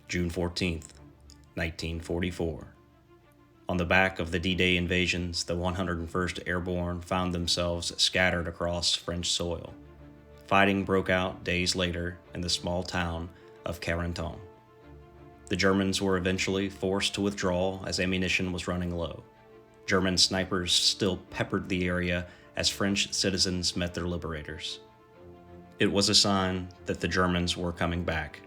June 14th, 1944. On the back of the D-Day invasions, the 101st Airborne found themselves scattered across French soil. Fighting broke out days later in the small town of Carentan. The Germans were eventually forced to withdraw as ammunition was running low. German snipers still peppered the area as French citizens met their liberators. It was a sign that the Germans were coming back.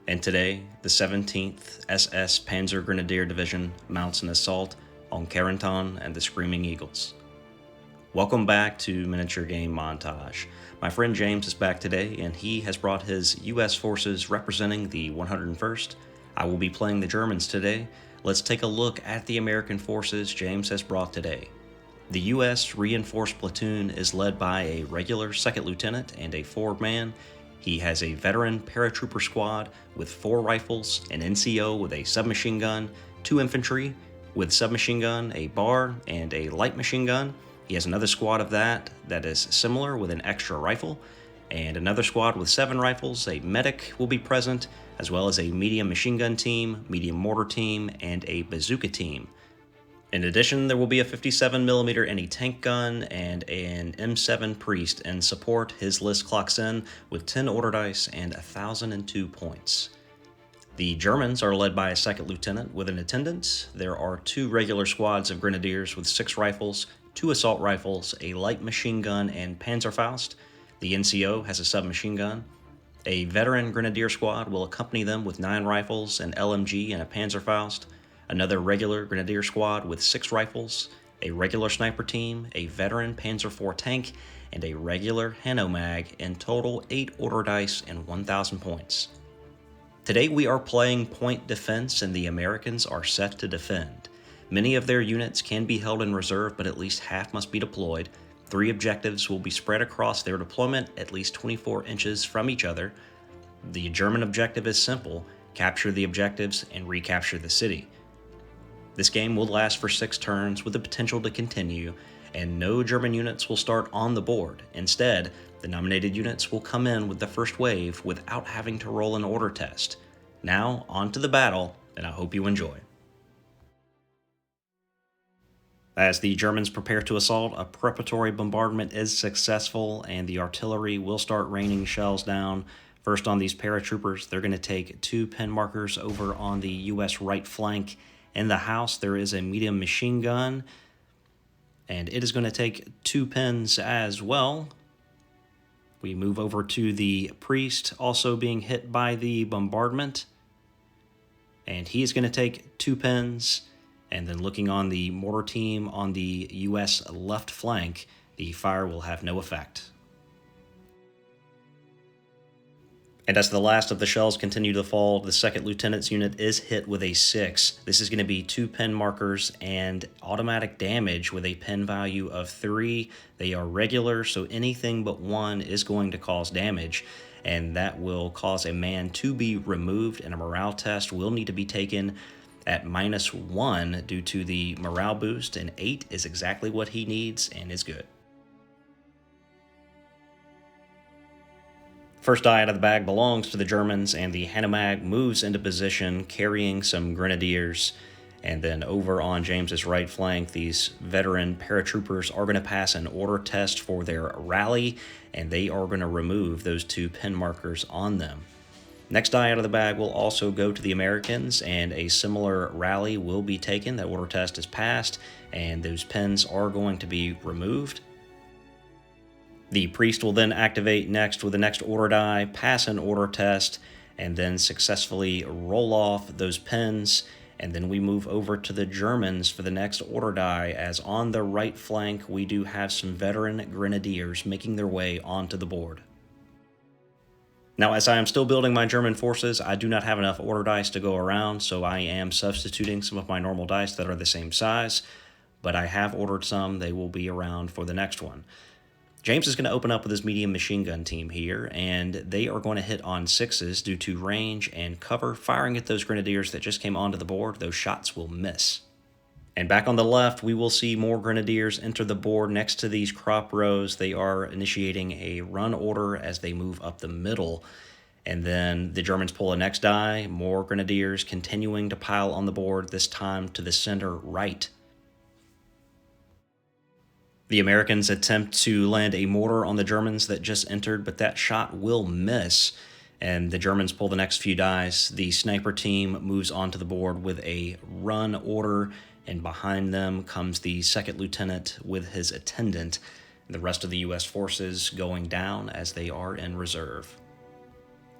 And today, the 17th SS Panzer Grenadier Division mounts an assault on Carentan and the Screaming Eagles. Welcome back to Miniature Game Montage. My friend James is back today, and he has brought his U.S. forces representing the 101st. I will be playing the Germans today. Let's take a look at the American forces James has brought today. The U.S. reinforced platoon is led by a regular second lieutenant and a forward-man. He has a veteran paratrooper squad with 4 rifles, an NCO with a submachine gun, 2 infantry with submachine gun, a bar, and a light machine gun. He has another squad of that is similar with an extra rifle, and another squad with 7 rifles. A medic will be present, as well as a medium machine gun team, medium mortar team, and a bazooka team. In addition, there will be a 57mm anti-tank gun and an M7 Priest in support. His list clocks in with 10 order dice and 1,002 points. The Germans are led by a second lieutenant with an attendant. There are 2 regular squads of grenadiers with 6 rifles, 2 assault rifles, a light machine gun, and Panzerfaust. The NCO has a submachine gun. A veteran grenadier squad will accompany them with 9 rifles, an LMG, and a Panzerfaust. Another regular grenadier squad with 6 rifles, a regular sniper team, a veteran Panzer IV tank, and a regular Hanomag. In total, 8 order dice and 1,000 points. Today we are playing point defense, and the Americans are set to defend. Many of their units can be held in reserve, but at least half must be deployed. 3 objectives will be spread across their deployment, at least 24 inches from each other. The German objective is simple: capture the objectives and recapture the city. This game will last for 6 turns with the potential to continue, and no German units will start on the board. Instead, the nominated units will come in with the first wave without having to roll an order test. Now, on to the battle, and I hope you enjoy. As the Germans prepare to assault, a preparatory bombardment is successful, and the artillery will start raining shells down. First on these paratroopers, they're going to take 2 pin markers over on the U.S. right flank. In the house, there is a medium machine gun, and it is going to take 2 pins as well. We move over to the priest, also being hit by the bombardment, and he's going to take 2 pins. And then looking on the mortar team on the U.S. left flank, the fire will have no effect. And as the last of the shells continue to fall, the second lieutenant's unit is hit with a 6. This is going to be 2 pin markers and automatic damage with a pin value of 3. They are regular, so anything but 1 is going to cause damage, and that will cause a man to be removed, and a morale test will need to be taken at -1 due to the morale boost, and 8 is exactly what he needs and is good. First die out of the bag belongs to the Germans, and the Hanomag moves into position carrying some grenadiers. And then over on James's right flank, these veteran paratroopers are going to pass an order test for their rally, and they are going to remove those 2 pin markers on them. Next die out of the bag will also go to the Americans, and a similar rally will be taken. That order test is passed, and those pins are going to be removed. The priest will then activate next with the next order die, pass an order test, and then successfully roll off those pins. And then we move over to the Germans for the next order die, as on the right flank we do have some veteran grenadiers making their way onto the board. Now, as I am still building my German forces, I do not have enough order dice to go around, so I am substituting some of my normal dice that are the same size, but I have ordered some. They will be around for the next one. James is going to open up with his medium machine gun team here, and they are going to hit on 6s due to range and cover. Firing at those grenadiers that just came onto the board, those shots will miss. And back on the left, we will see more grenadiers enter the board next to these crop rows. They are initiating a run order as they move up the middle. And then the Germans pull the next die, more grenadiers continuing to pile on the board, this time to the center right. The Americans attempt to land a mortar on the Germans that just entered, but that shot will miss, and the Germans pull the next few dice. The sniper team moves onto the board with a run order, and behind them comes the second lieutenant with his attendant, the rest of the U.S. forces going down as they are in reserve.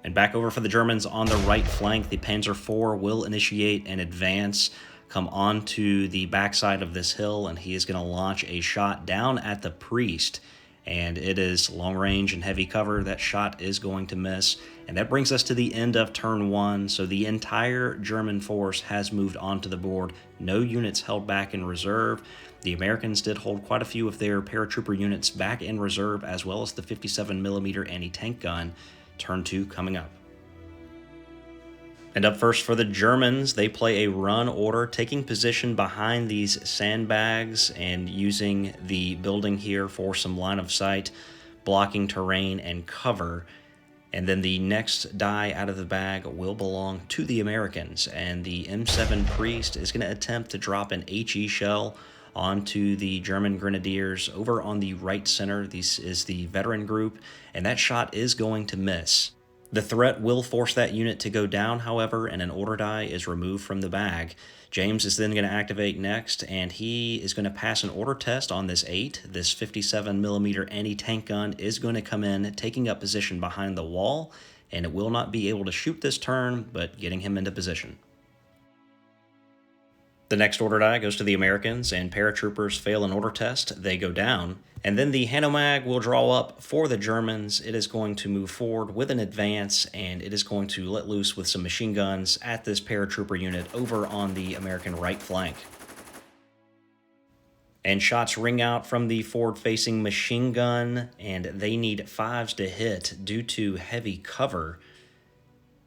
And back over for the Germans on the right flank, the Panzer IV will initiate an advance, come onto the backside of this hill, and he is going to launch a shot down at the priest. And it is long range and heavy cover. That shot is going to miss. And that brings us to the end of turn one. So the entire German force has moved onto the board. No units held back in reserve. The Americans did hold quite a few of their paratrooper units back in reserve, as well as the 57mm anti-tank gun. Turn two coming up. And up first for the Germans, they play a run order, taking position behind these sandbags and using the building here for some line of sight, blocking terrain and cover. And then the next die out of the bag will belong to the Americans, and the M7 Priest is going to attempt to drop an HE shell onto the German grenadiers over on the right center. This is the veteran group, and that shot is going to miss. The threat will force that unit to go down, however, and an order die is removed from the bag. James is then going to activate next, and he is going to pass an order test on this 8. This 57mm anti-tank gun is going to come in, taking up position behind the wall, and it will not be able to shoot this turn, but getting him into position. The next order die goes to the Americans, and paratroopers fail an order test. They go down. And then the Hanomag will draw up for the Germans. It is going to move forward with an advance, and it is going to let loose with some machine guns at this paratrooper unit over on the American right flank. And shots ring out from the forward-facing machine gun, and they need 5s to hit due to heavy cover.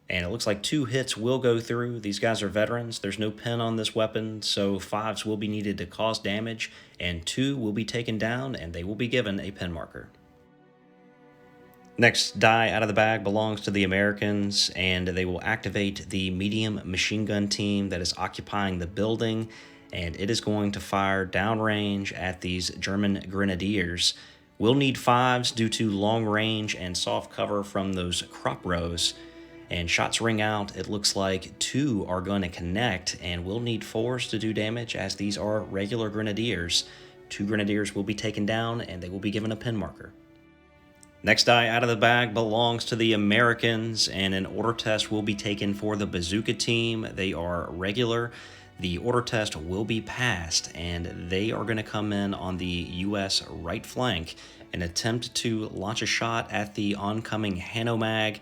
And it looks like 2 hits will go through. These guys are veterans. There's no pin on this weapon, so 5s will be needed to cause damage, and 2 will be taken down, and they will be given a pin marker. Next die out of the bag belongs to the Americans, and they will activate the medium machine gun team that is occupying the building, and it is going to fire downrange at these German grenadiers. We'll need 5s due to long range and soft cover from those crop rows. And shots ring out. It looks like 2 are going to connect, and we'll need 4s to do damage, as these are regular grenadiers. 2 grenadiers will be taken down, and they will be given a pin marker. Next die out of the bag belongs to the Americans, and an order test will be taken for the bazooka team. They are regular. The order test will be passed, and they are going to come in on the U.S. right flank and attempt to launch a shot at the oncoming Hanomag.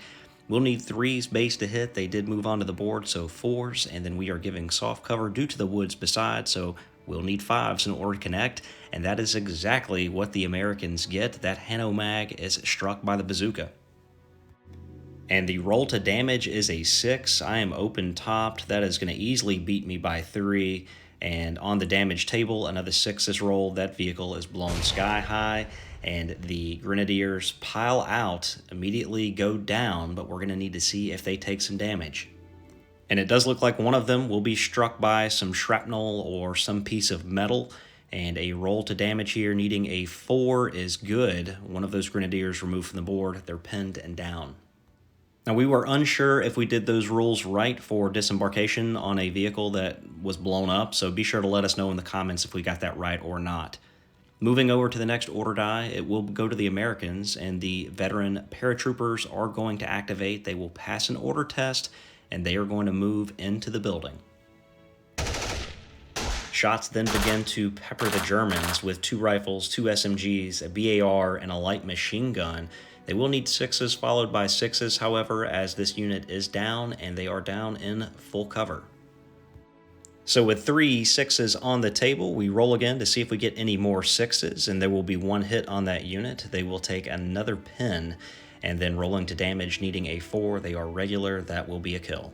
We'll need 3s base to hit. They did move onto the board, so 4s, and then we are giving soft cover due to the woods beside, so we'll need 5s in order to connect, and that is exactly what the Americans get. That Hanomag is struck by the bazooka. And the roll to damage is a 6. I am open topped. That is going to easily beat me by 3. And on the damage table, another 6 is rolled. That vehicle is blown sky high, and the grenadiers pile out, immediately go down, but we're going to need to see if they take some damage. And it does look like one of them will be struck by some shrapnel or some piece of metal, and a roll to damage here needing a 4 is good. One of those grenadiers removed from the board. They're pinned and down. Now, we were unsure if we did those rules right for disembarkation on a vehicle that was blown up, so be sure to let us know in the comments if we got that right or not. Moving over to the next order die, it will go to the Americans, and the veteran paratroopers are going to activate. They will pass an order test, and they are going to move into the building. Shots then begin to pepper the Germans with 2 rifles, 2 SMGs, a BAR, and a light machine gun. They will need 6s followed by 6s, however, as this unit is down, and they are down in full cover. So with 3 6s on the table, we roll again to see if we get any more 6s, and there will be 1 hit on that unit. They will take another pin, and then rolling to damage, needing a 4. They are regular. That will be a kill.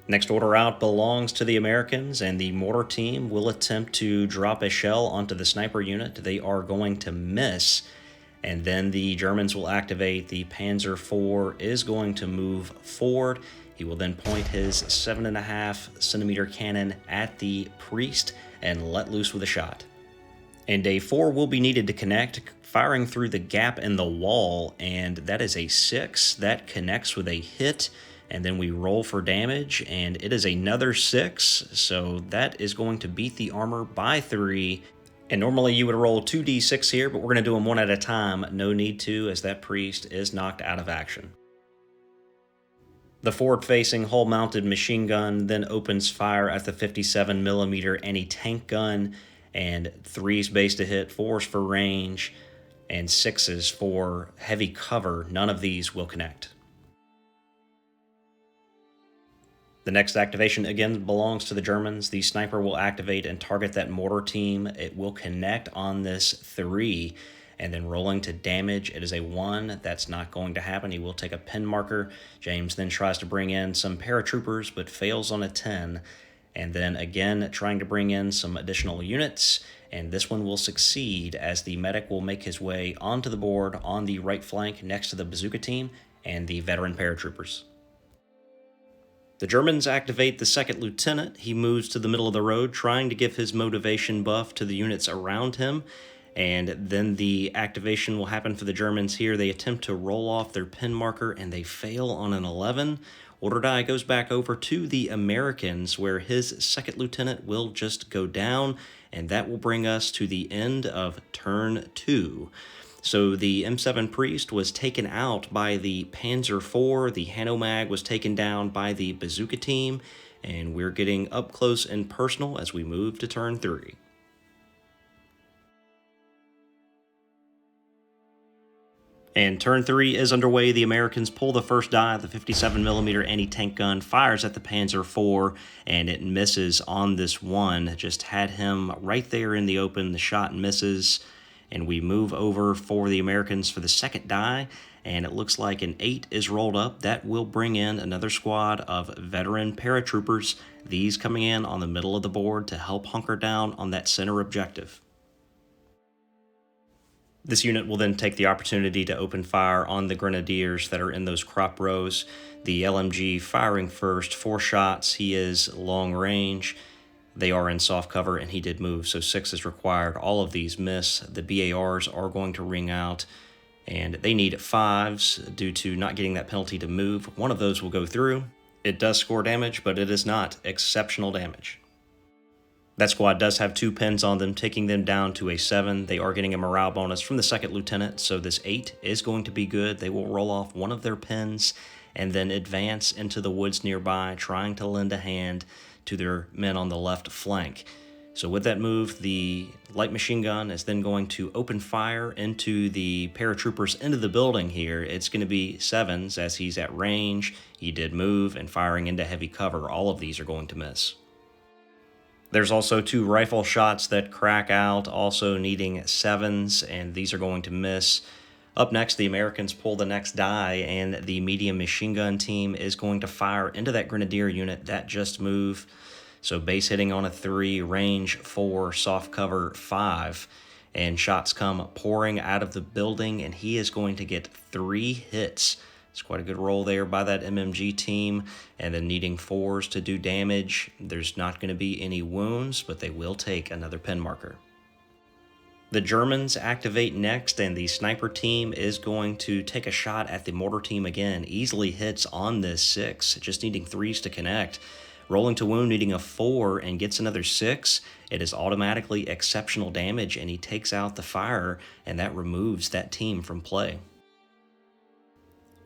Next order out belongs to the Americans, and the mortar team will attempt to drop a shell onto the sniper unit. They are going to miss, And then the Germans will activate. The Panzer IV is going to move forward. He will then point his 7.5 centimeter cannon at the priest and let loose with a shot. And a 4 will be needed to connect, firing through the gap in the wall, and that is a 6. That connects with a hit, and then we roll for damage, and it is another 6, so that is going to beat the armor by 3. And normally you would roll 2d6 here, but we're going to do them one at a time. No need to, as that priest is knocked out of action. The forward-facing hull-mounted machine gun then opens fire at the 57mm anti-tank gun, and 3s base to hit, 4s for range, and 6s for heavy cover. None of these will connect. The next activation again belongs to the Germans. The sniper will activate and target that mortar team. It will connect on this 3, and then rolling to damage. It is a 1. That's not going to happen. He will take a pin marker. James then tries to bring in some paratroopers, but fails on a 10. And then again, trying to bring in some additional units, and this one will succeed as the medic will make his way onto the board on the right flank next to the bazooka team and the veteran paratroopers. The Germans activate the second lieutenant. He moves to the middle of the road, trying to give his motivation buff to the units around him. And then the activation will happen for the Germans here. They attempt to roll off their pin marker, and they fail on an 11. Order die goes back over to the Americans, where his second lieutenant will just go down, and that will bring us to the end of turn 2. So the M7 Priest was taken out by the Panzer IV, the Hanomag was taken down by the bazooka team, and we're getting up close and personal as we move to turn 3. And turn 3 is underway. The Americans pull the first die. The 57mm anti-tank gun fires at the Panzer IV, and it misses on this 1. Just had him right there in the open. The shot misses, and we move over for the Americans for the second die, and it looks like an 8 is rolled up. That will bring in another squad of veteran paratroopers, these coming in on the middle of the board to help hunker down on that center objective. This unit will then take the opportunity to open fire on the grenadiers that are in those crop rows. The LMG firing first, 4 shots. He is long range. They are in soft cover, and he did move, so 6 is required. All of these miss. The BARs are going to ring out, and they need 5s due to not getting that penalty to move. One of those will go through. It does score damage, but it is not exceptional damage. That squad does have 2 pins on them, taking them down to a 7. They are getting a morale bonus from the second lieutenant, so this 8 is going to be good. They will roll off one of their pins and then advance into the woods nearby, trying to lend a hand to their men on the left flank. So with that move, the light machine gun is then going to open fire into the paratroopers into the building here. It's going to be 7s as he's at range. He did move, and firing into heavy cover. All of these are going to miss. There's also 2 rifle shots that crack out, also needing 7s, and these are going to miss. Up next, the Americans pull the next die, and the medium machine gun team is going to fire into that grenadier unit that just moved. So base hitting on a 3, range 4, soft cover 5, and shots come pouring out of the building, and he is going to get 3 hits. It's quite a good roll there by that MMG team, and then needing 4s to do damage. There's not going to be any wounds, but they will take another pin marker. The Germans activate next, and the sniper team is going to take a shot at the mortar team again. Easily hits on this 6, just needing 3s to connect. Rolling to wound, needing a 4, and gets another 6. It is automatically exceptional damage, and he takes out the fire, and that removes that team from play.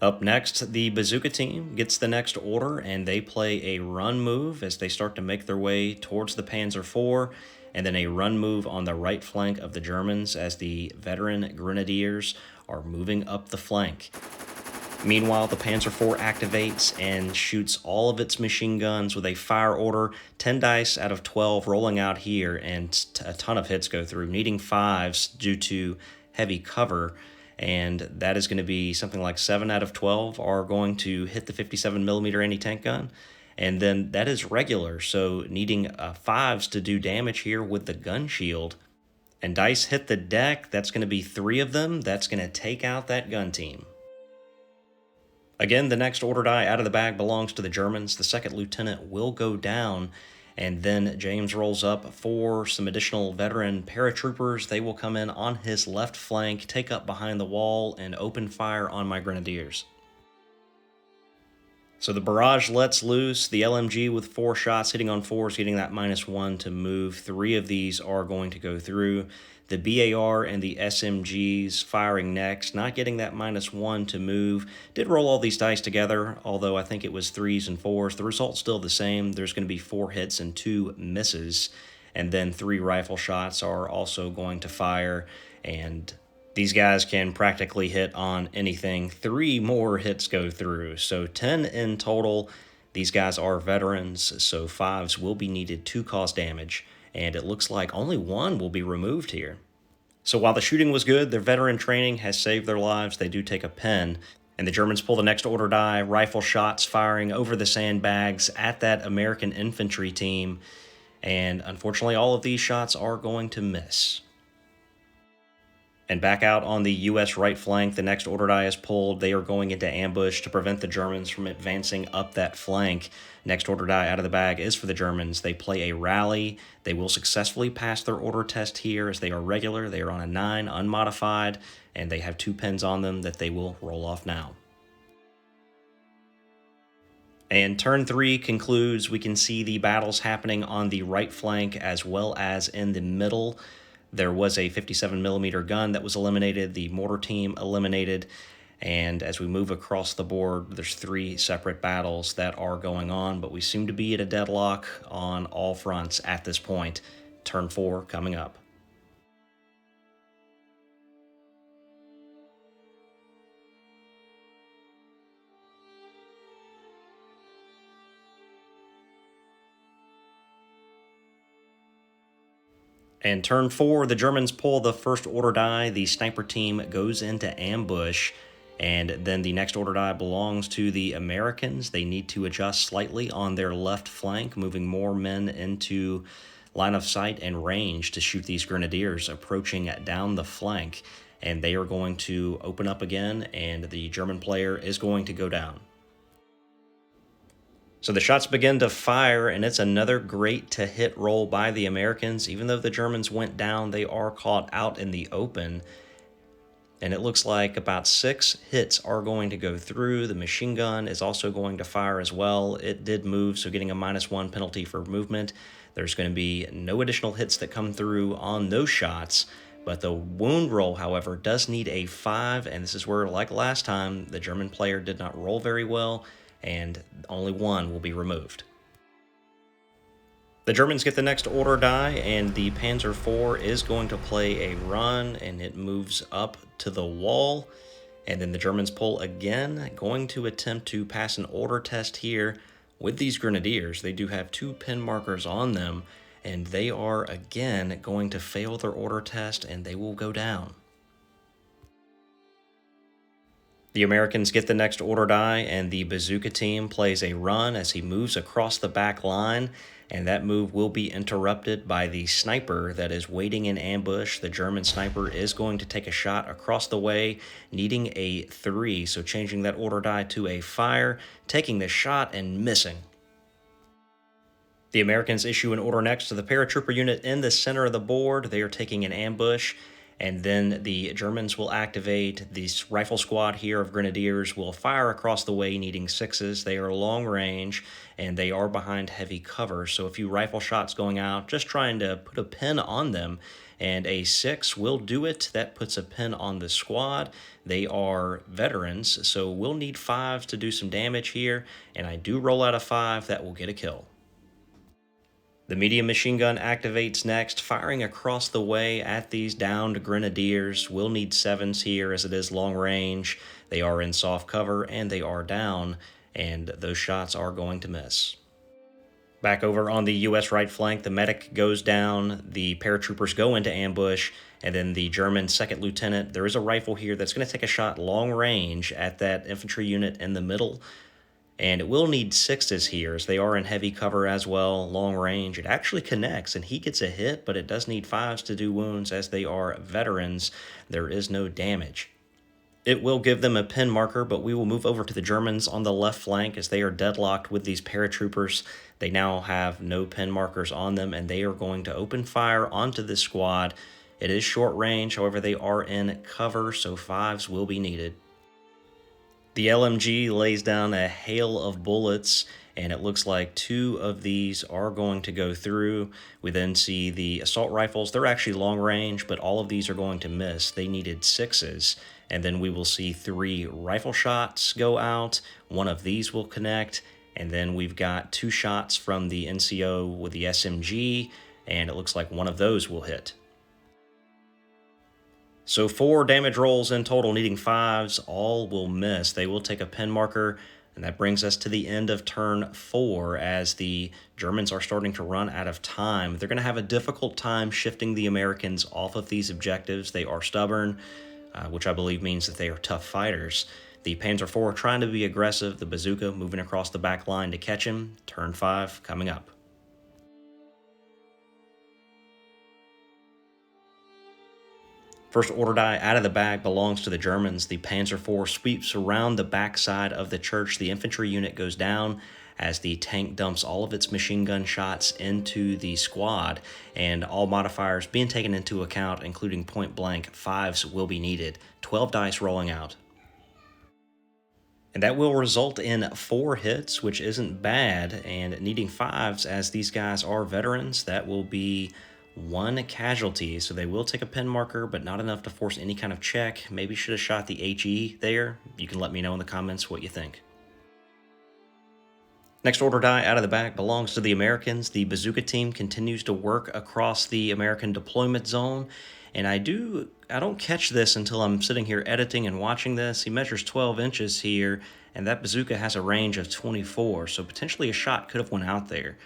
Up next, the bazooka team gets the next order, and they play a run move as they start to make their way towards the Panzer IV, and then a run move on the right flank of the Germans as the veteran grenadiers are moving up the flank. Meanwhile, the Panzer IV activates and shoots all of its machine guns with a fire order. 10 dice out of 12 rolling out here, and a ton of hits go through, needing 5s due to heavy cover. And that is going to be something like 7 out of 12 are going to hit the 57mm anti-tank gun. And then that is regular, so needing 5s to do damage here with the gun shield. And dice hit the deck. That's going to be 3 of them. That's going to take out that gun team. Again, the next order die out of the bag belongs to the Germans. The second lieutenant will go down, and then James rolls up for some additional veteran paratroopers. They will come in on his left flank, take up behind the wall, and open fire on my grenadiers. So the barrage lets loose. The LMG with 4 shots hitting on 4s, getting that -1 to move. 3 of these are going to go through. The BAR and the SMGs firing next, not getting that -1 to move. Did roll all these dice together, although I think it was 3s and 4s. The result's still the same. There's going to be 4 hits and 2 misses. And then 3 rifle shots are also going to fire, and these guys can practically hit on anything. 3 more hits go through, so 10 in total. These guys are veterans, so 5s will be needed to cause damage, and it looks like only 1 will be removed here. So while the shooting was good, their veteran training has saved their lives. They do take a pen, and the Germans pull the next order die, rifle shots firing over the sandbags at that American infantry team, and unfortunately all of these shots are going to miss. And back out on the U.S. right flank, the next order die is pulled. They are going into ambush to prevent the Germans from advancing up that flank. Next order die out of the bag is for the Germans. They play a rally. They will successfully pass their order test here as they are regular. They are on a 9, unmodified, and they have 2 pins on them that they will roll off now. And turn 3 concludes. We can see the battles happening on the right flank as well as in the middle. There was a 57mm gun that was eliminated, the mortar team eliminated, and as we move across the board, there's 3 separate battles that are going on, but we seem to be at a deadlock on all fronts at this point. Turn 4 coming up. And turn 4, the Germans pull the first order die. The sniper team goes into ambush, and then the next order die belongs to the Americans. They need to adjust slightly on their left flank, moving more men into line of sight and range to shoot these grenadiers approaching down the flank. And they are going to open up again, and the German player is going to go down. So the shots begin to fire, and it's another great to hit roll by the Americans. Even though the Germans went down, they are caught out in the open. And it looks like about 6 hits are going to go through. The machine gun is also going to fire as well. It did move, so getting a -1 penalty for movement. There's going to be no additional hits that come through on those shots. But the wound roll, however, does need a 5, and this is where, like last time, the German player did not roll very well, and only 1 will be removed. The Germans get the next order die, and the Panzer IV is going to play a run, and it moves up to the wall, and then the Germans pull again, going to attempt to pass an order test here with these grenadiers. They do have 2 pin markers on them, and they are again going to fail their order test, and they will go down. The Americans get the next order die, and the bazooka team plays a run as he moves across the back line, and that move will be interrupted by the sniper that is waiting in ambush. The German sniper is going to take a shot across the way, needing a 3, so changing that order die to a fire, taking the shot and missing. The Americans issue an order next to the paratrooper unit in the center of the board. They are taking an ambush. And then the Germans will activate. This rifle squad here of grenadiers will fire across the way, needing 6s. They are long range, and they are behind heavy cover. So a few rifle shots going out, just trying to put a pin on them. And a 6 will do it. That puts a pin on the squad. They are veterans, so we'll need 5s to do some damage here. And I do roll out a 5. That will get a kill. The medium machine gun activates next, firing across the way at these downed grenadiers. We'll need 7s here as it is long range. They are in soft cover and they are down, and those shots are going to miss. Back over on the U.S. right flank, the medic goes down, the paratroopers go into ambush, and then the German second lieutenant, there is a rifle here that's going to take a shot long range at that infantry unit in the middle. And it will need sixes here, as they are in heavy cover as well, long range. It actually connects, and he gets a hit, but it does need fives to do wounds, as they are veterans. There is no damage. It will give them a pin marker, but we will move over to the Germans on the left flank, as they are deadlocked with these paratroopers. They now have no pin markers on them, and they are going to open fire onto this squad. It is short range, however, they are in cover, so fives will be needed. The LMG lays down a hail of bullets, and it looks like two of these are going to go through. We then see the assault rifles. They're actually long range, but all of these are going to miss. They needed sixes. And then we will see three rifle shots go out. One of these will connect. And then we've got two shots from the NCO with the SMG, and it looks like one of those will hit. So 4 damage rolls in total, needing fives. All will miss. They will take a pin marker, and that brings us to the end of turn 4, as the Germans are starting to run out of time. They're going to have a difficult time shifting the Americans off of these objectives. They are stubborn, which I believe means that they are tough fighters. The Panzer IV are trying to be aggressive. The bazooka moving across the back line to catch him. Turn 5 coming up. First order die out of the bag belongs to the Germans. The Panzer IV sweeps around the backside of the church. The infantry unit goes down as the tank dumps all of its machine gun shots into the squad, and all modifiers being taken into account, including point blank. Fives will be needed. 12 dice rolling out. And that will result in 4 hits, which isn't bad, and needing fives, as these guys are veterans, that will be 1 casualty. So they will take a pin marker, but not enough to force any kind of check. Maybe should have shot the HE there. You can let me know in the comments what you think. Next order die out of the bag belongs to the Americans. The bazooka team continues to work across the American deployment zone, and I don't catch this until I'm sitting here editing and watching this. He measures 12 inches here, and that bazooka has a range of 24, so potentially a shot could have went out there.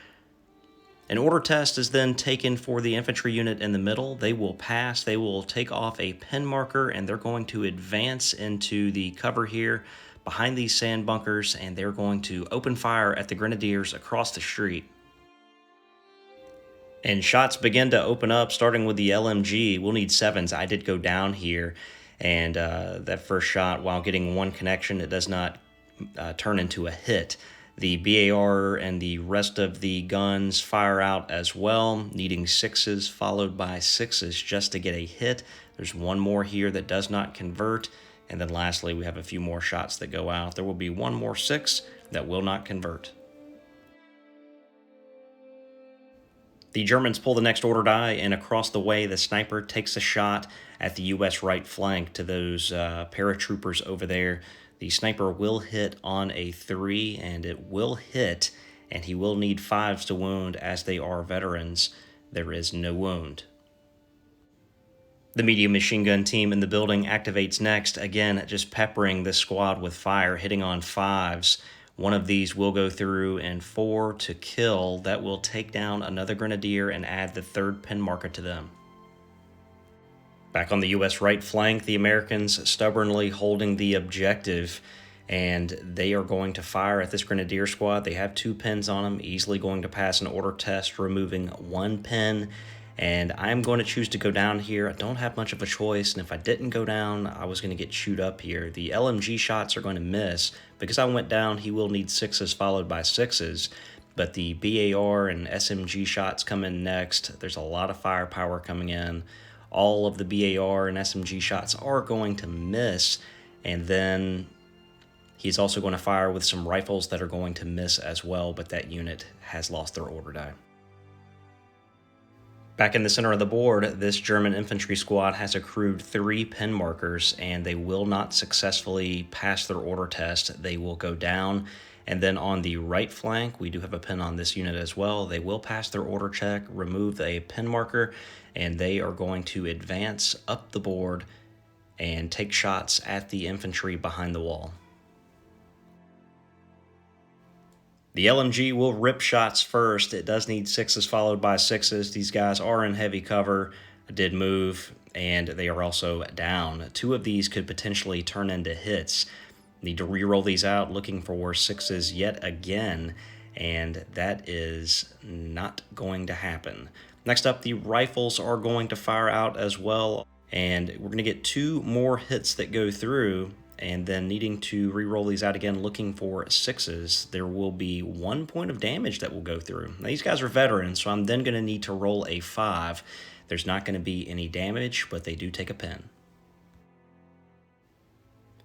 An order test is then taken for the infantry unit in the middle. They will pass. They will take off a pin marker, and they're going to advance into the cover here behind these sand bunkers, and they're going to open fire at the grenadiers across the street. And shots begin to open up, starting with the LMG. We'll need sevens. I did go down here, and that first shot, while getting 1 connection, it does not turn into a hit. The BAR and the rest of the guns fire out as well, needing sixes followed by sixes just to get a hit. There's one more here that does not convert, and then lastly, we have a few more shots that go out. There will be one more 6 that will not convert. The Germans pull the next order die, and across the way, the sniper takes a shot at the U.S. right flank to those paratroopers over there. The sniper will hit on a 3, and it will hit, and he will need 5s to wound, as they are veterans. There is no wound. The medium machine gun team in the building activates next, again just peppering this squad with fire, hitting on 5s. One of these will go through, and 4 to kill. That will take down another grenadier and add the 3rd pin marker to them. Back on the U.S. right flank, the Americans stubbornly holding the objective, and they are going to fire at this grenadier squad. They have 2 pins on them, easily going to pass an order test, removing 1 pin. And I'm going to choose to go down here. I don't have much of a choice, and if I didn't go down, I was going to get chewed up here. The LMG shots are going to miss. Because I went down, he will need 6s followed by 6s, but the BAR and SMG shots come in next. There's a lot of firepower coming in. All of the BAR and SMG shots are going to miss, and then he's also going to fire with some rifles that are going to miss as well, but that unit has lost their order die. Back in the center of the board, this German infantry squad has accrued 3 pin markers, and they will not successfully pass their order test. They will go down. And then on the right flank, we do have a pin on this unit as well. They will pass their order check, remove a pin marker, and they are going to advance up the board and take shots at the infantry behind the wall. The LMG will rip shots first. It does need 6s followed by 6s. These guys are in heavy cover, did move, and they are also down. 2 of these could potentially turn into hits. Need to re-roll these out, looking for sixes yet again, and that is not going to happen. Next up, the rifles are going to fire out as well, and we're going to get 2 more hits that go through, and then needing to re-roll these out again, looking for sixes. There will be 1 point of damage that will go through. Now, these guys are veterans, so I'm then going to need to roll a 5. There's not going to be any damage, but they do take a pin.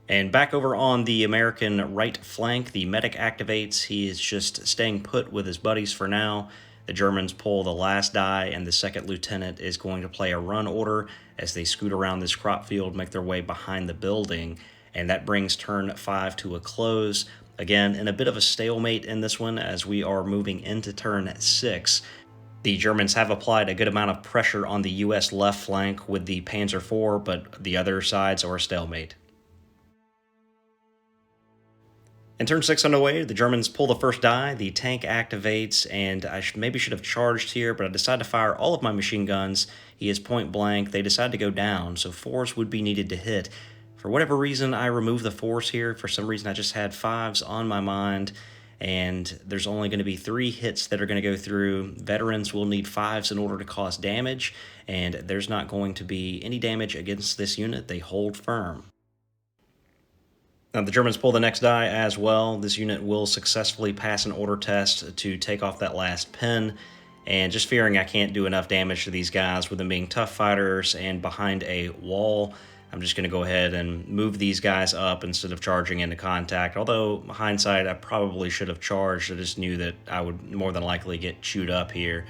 And back over on the American right flank, the medic activates. He is just staying put with his buddies for now. The Germans pull the last die, and the second lieutenant is going to play a run order as they scoot around this crop field, make their way behind the building, and that brings turn 5 to a close. Again, in a bit of a stalemate in this one as we are moving into turn 6. The Germans have applied a good amount of pressure on the U.S. left flank with the Panzer IV, but the other sides are a stalemate. In turn 6 underway, the Germans pull the first die, the tank activates, and I maybe should have charged here, but I decided to fire all of my machine guns. He is point blank. They decide to go down, so 4s would be needed to hit. For whatever reason, I removed the 4s here. For some reason, I just had 5s on my mind, and there's only going to be 3 hits that are going to go through. Veterans will need 5s in order to cause damage, and there's not going to be any damage against this unit. They hold firm. Now, the Germans pull the next die as well. This unit will successfully pass an order test to take off that last pin, and just fearing I can't do enough damage to these guys with them being tough fighters and behind a wall, I'm just going to go ahead and move these guys up instead of charging into contact. Although, hindsight, I probably should have charged. I just knew that I would more than likely get chewed up here.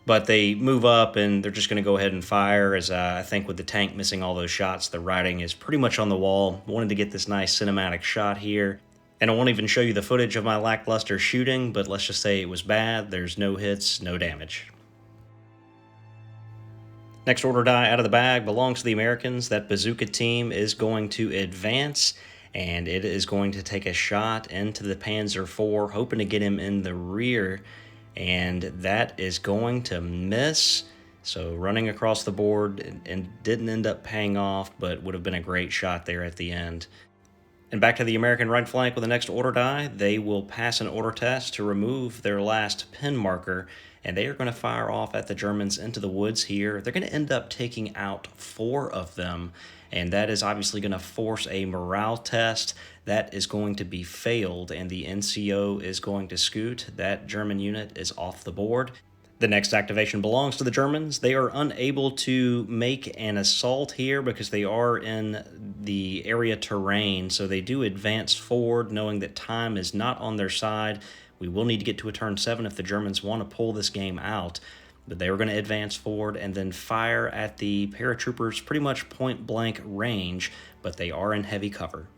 But they move up, and they're just going to go ahead and fire, as I think with the tank missing all those shots, the writing is pretty much on the wall. Wanted to get this nice cinematic shot here. And I won't even show you the footage of my lackluster shooting, but let's just say it was bad. There's no hits, no damage. Next order die out of the bag belongs to the Americans. That bazooka team is going to advance, and it is going to take a shot into the Panzer IV, hoping to get him in the rear. And that is going to miss. So running across the board and didn't end up paying off, but would have been a great shot there at the end. And back to the American right flank with the next order die. They will pass an order test to remove their last pin marker, and they are going to fire off at the Germans into the woods here. They're going to end up taking out 4 of them, and that is obviously going to force a morale test. That is going to be failed, and the NCO is going to scoot. That German unit is off the board. The next activation belongs to the Germans. They are unable to make an assault here because they are in the area terrain, so they do advance forward knowing that time is not on their side. We will need to get to a turn 7 if the Germans want to pull this game out. But they were going to advance forward and then fire at the paratroopers pretty much point-blank range, but they are in heavy cover.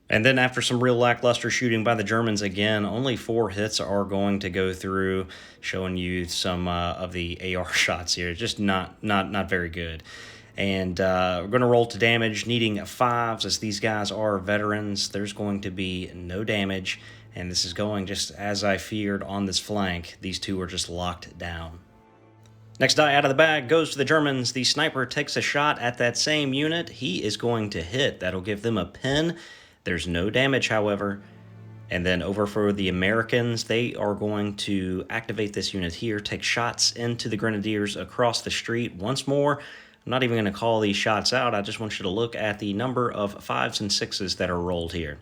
And then after some real lackluster shooting by the Germans again, only 4 hits are going to go through, showing you some of the AR shots here. Just not very good. And we're going to roll to damage, needing 5s as these guys are veterans. There's going to be no damage, and this is going just as I feared on this flank. These two are just locked down. Next die out of the bag goes to the Germans. The sniper takes a shot at that same unit. He is going to hit. That'll give them a pin. There's no damage, however. And then over for the Americans, they are going to activate this unit here, take shots into the Grenadiers across the street once more. I'm not even going to call these shots out. I just want you to look at the number of 5s and 6s that are rolled here.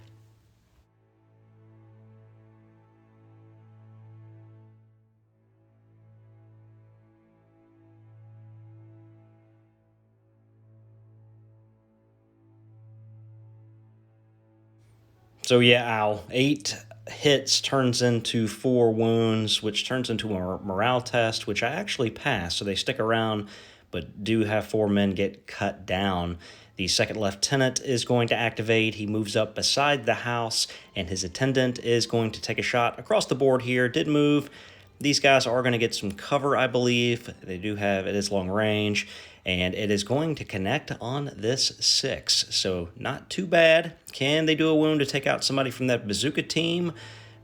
So yeah, ow. 8 hits turns into 4 wounds, which turns into a morale test, which I actually passed. So they stick around, but do have 4 men get cut down. The second lieutenant is going to activate. He moves up beside the house, and his attendant is going to take a shot across the board here. Did move. These guys are going to get some cover, I believe. They do have, it is long range, and it is going to connect on this 6. So not too bad. Can they do a wound to take out somebody from that bazooka team?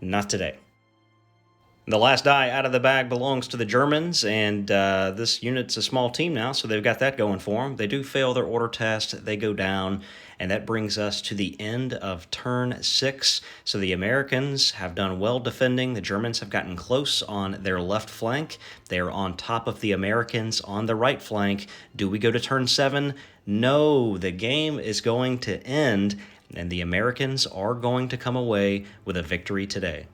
Not today. The last die out of the bag belongs to the Germans, and this unit's a small team now, so they've got that going for them. They do fail their order test, they go down, and that brings us to the end of turn 6. So the Americans have done well defending. The Germans have gotten close on their left flank. They are on top of the Americans on the right flank. Do we go to turn 7? No, the game is going to end, and the Americans are going to come away with a victory today.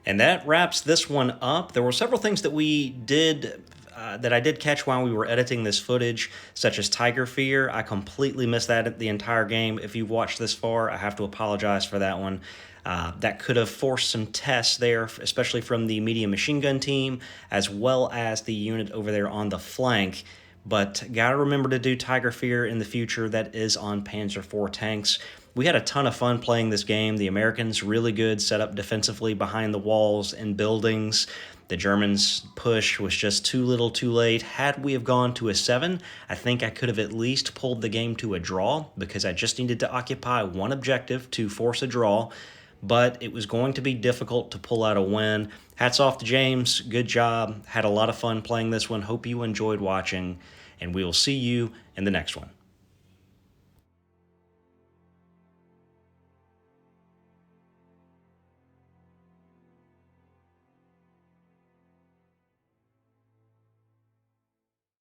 And that wraps this one up. There were several things that we did that I did catch while we were editing this footage, such as Tiger Fear. I completely missed that the entire game. If you've watched this far, I have to apologize for that one. That could have forced some tests there, especially from the medium machine gun team, as well as the unit over there on the flank. But gotta remember to do Tiger Fear in the future. That is on Panzer IV tanks. We had a ton of fun playing this game. The Americans really good, set up defensively behind the walls and buildings. The Germans' push was just too little too late. Had we have gone to a 7, I think I could have at least pulled the game to a draw, because I just needed to occupy one objective to force a draw. But it was going to be difficult to pull out a win. Hats off to James. Good job. Had a lot of fun playing this one. Hope you enjoyed watching, and we will see you in the next one.